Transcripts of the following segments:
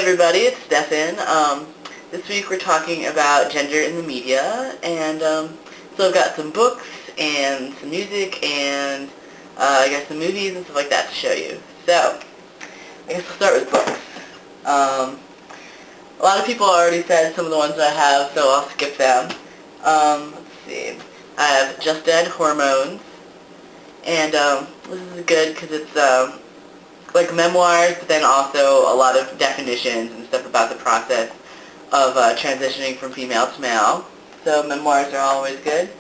everybody, it's Stephan. This week we're talking about gender in the media, and so I've got some books and some music and I got some movies and stuff like that to show you. So, I guess we'll start with books. A lot of people already said some of the ones I have, so I'll skip them. Let's see. I have Just Dead Hormones, and this is good because it's like memoirs, but then also a lot of definitions and stuff about the process of transitioning from female to male. So memoirs are always good.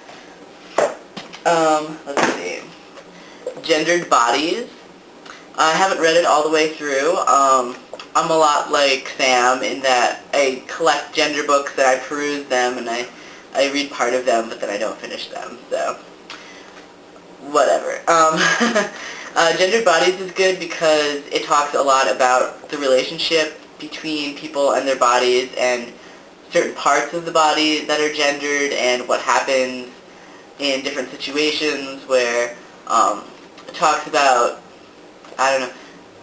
Let's see. Gendered Bodies. I haven't read it all the way through. I'm a lot like Sam in that I collect gender books and I peruse them and I read part of them, but then I don't finish them, so whatever. Gendered Bodies is good because it talks a lot about the relationship between people and their bodies and certain parts of the body that are gendered and what happens in different situations where it talks about, I don't know,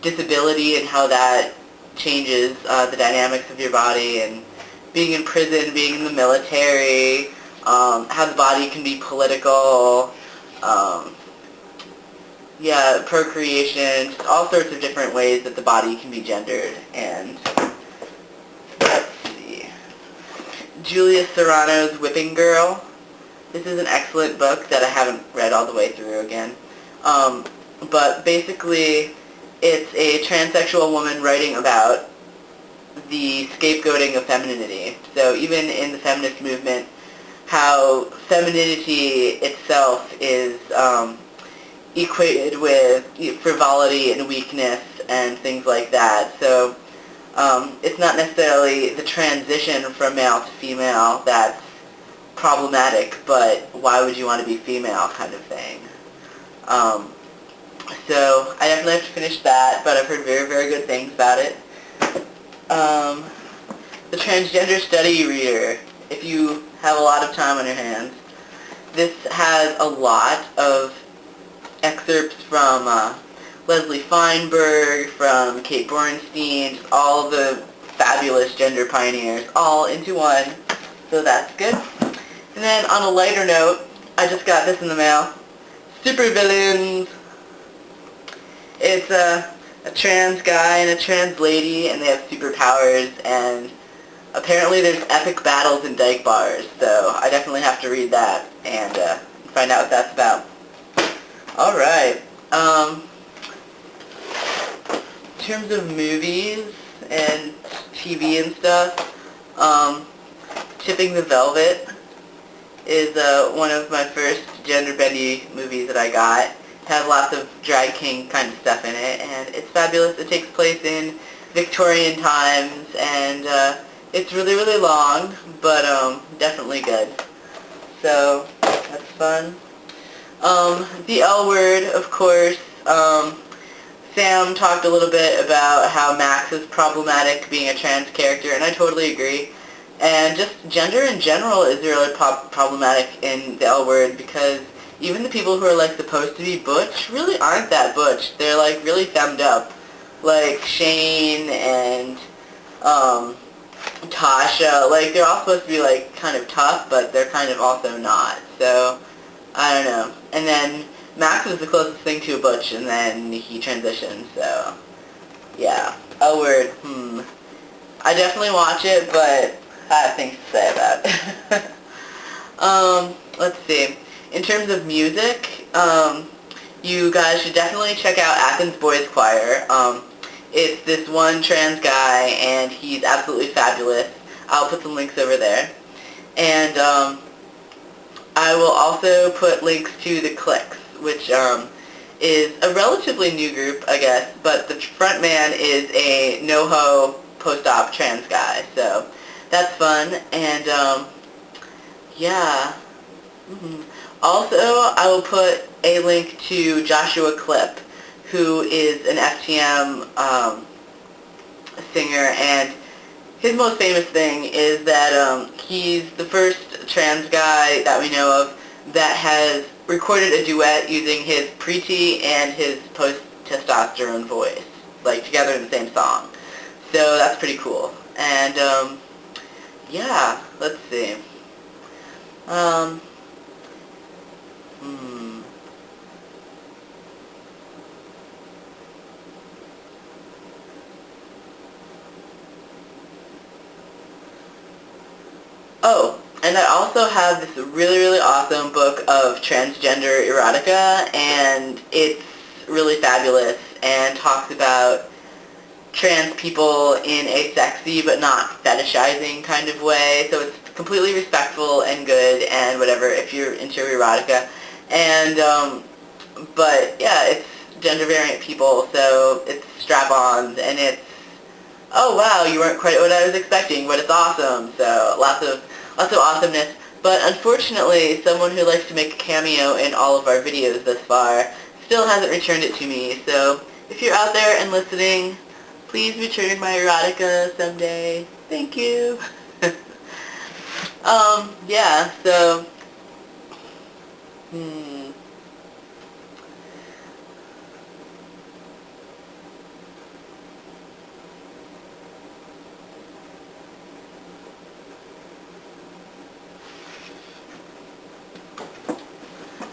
disability and how that changes the dynamics of your body, and being in prison, being in the military, how the body can be political, yeah, procreation, just all sorts of different ways that the body can be gendered. And let's see, Julia Serrano's Whipping Girl. This is an excellent book that I haven't read all the way through again. But basically, it's a transsexual woman writing about the scapegoating of femininity. So even in the feminist movement, how femininity itself is equated with frivolity and weakness and things like that. So it's not necessarily the transition from male to female that's problematic, but why would you want to be female kind of thing. So I definitely have to finish that, but I've heard very, very good things about it. The Transgender Study Reader, if you have a lot of time on your hands. This has a lot of excerpts from Leslie Feinberg, from Kate Bornstein, just all the fabulous gender pioneers, all into one, so that's good. And then on a lighter note, I just got this in the mail. Supervillains. It's a trans guy and a trans lady, and they have superpowers, and apparently there's epic battles in dyke bars, so I definitely have to read that and find out what that's about. Alright, in terms of movies and TV and stuff, Tipping the Velvet is one of my first gender-bendy movies that I got. It has lots of drag king kind of stuff in it, and it's fabulous. It takes place in Victorian times, and it's really, really long, but definitely good. So, that's fun. The L Word, of course. Sam talked a little bit about how Max is problematic being a trans character, and I totally agree. And just gender in general is really problematic in the L Word, because even the people who are like supposed to be butch really aren't that butch. They're like really femmed up. Like Shane and Tasha, like they're all supposed to be like kind of tough, but they're kind of also not. So, I don't know. And then Max was the closest thing to a butch, and then he transitioned, so yeah. L Word, I definitely watch it, but I have things to say about it. Let's see. In terms of music, you guys should definitely check out Athens Boys Choir. It's this one trans guy, and he's absolutely fabulous. I'll put some links over there. And I will also put links to the Kliks, which is a relatively new group, I guess, but the front man is a no-ho post-op trans guy, so that's fun. And yeah. Also, I will put a link to Joshua Klipp, who is an FTM singer, and his most famous thing is that he's the first trans guy that we know of that has recorded a duet using his pre-T and his post-testosterone voice, like together in the same song. So that's pretty cool. And yeah, let's see. Um, hmm. Oh, and I also have this really, really awesome book of transgender erotica, and it's really fabulous and talks about trans people in a sexy but not fetishizing kind of way. So it's completely respectful and good and whatever if you're into erotica. And but yeah, it's gender variant people, so it's strap-ons and it's oh wow, you weren't quite what I was expecting, but it's awesome. So lots of awesomeness. But unfortunately, someone who likes to make a cameo in all of our videos thus far still hasn't returned it to me. So if you're out there and listening, please return my erotica someday. Thank you. Yeah, so, hmm.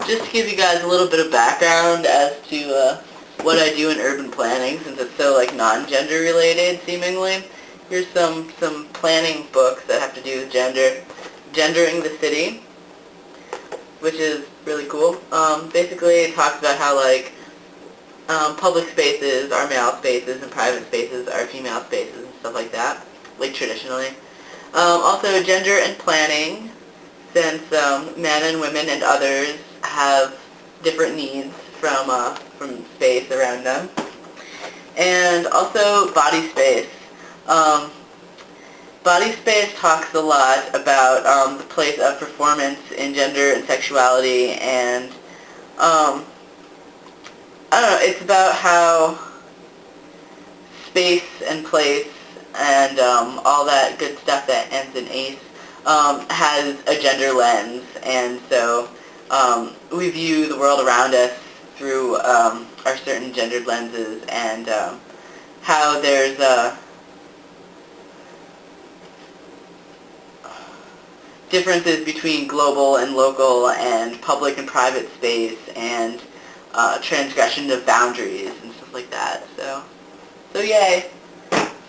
Just to give you guys a little bit of background as to what I do in urban planning, since it's so like non-gender related seemingly. Here's some planning books that have to do with gendering the city, which is really cool. Basically, it talks about how like public spaces are male spaces and private spaces are female spaces and stuff like that, like traditionally. Also, gender and planning, since men and women and others have different needs from space around them. And also body space. Um, Body space talks a lot about the place of performance in gender and sexuality, and I don't know, it's about how space and place and all that good stuff that ends in ace has a gender lens, and so we view the world around us through our certain gendered lenses, and how there's differences between global and local and public and private space and transgression of boundaries and stuff like that. So yay.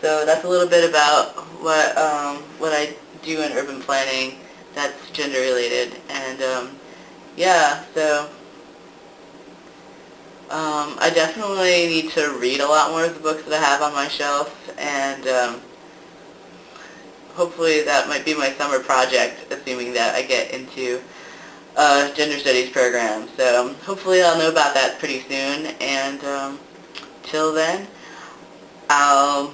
So that's a little bit about what I do in urban planning that's gender related, and yeah, so I definitely need to read a lot more of the books that I have on my shelf, and hopefully that might be my summer project, assuming that I get into a gender studies program. So hopefully I'll know about that pretty soon, and till then, I'll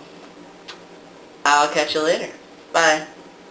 catch you later. Bye.